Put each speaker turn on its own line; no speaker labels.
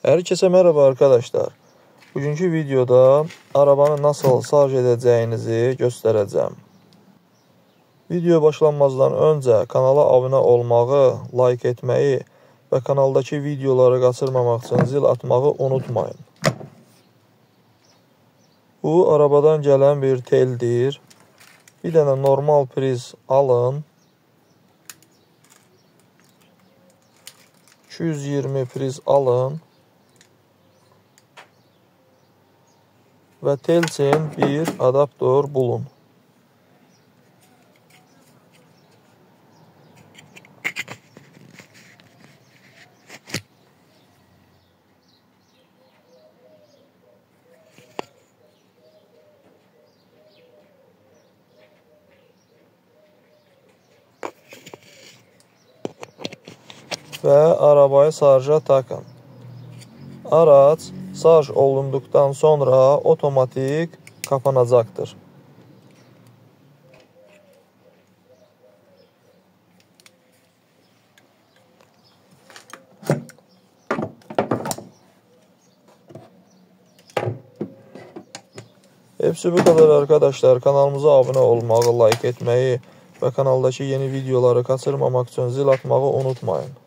Herkese merhaba arkadaşlar. Bugünkü videoda arabanı nasıl şarj edəcəyinizi göstərəcəm. Video başlanmazdan öncə kanala abunə olmağı, like etməyi və kanaldakı videoları qaçırmamaq üçün zil atmağı unutmayın. Bu arabadan gələn bir teldir. Bir dənə normal priz alın. 220 priz alın. Və tel üçün bir adaptor bulun. Və arabayı şarja takın. Araç şarj olunduqdan sonra otomatik kapanacaqdır. Hepsi bu kadar arkadaşlar. Kanalımıza abunə olmağı, like etməyi və kanaldakı yeni videoları kaçırmamaq üçün zil atmağı unutmayın.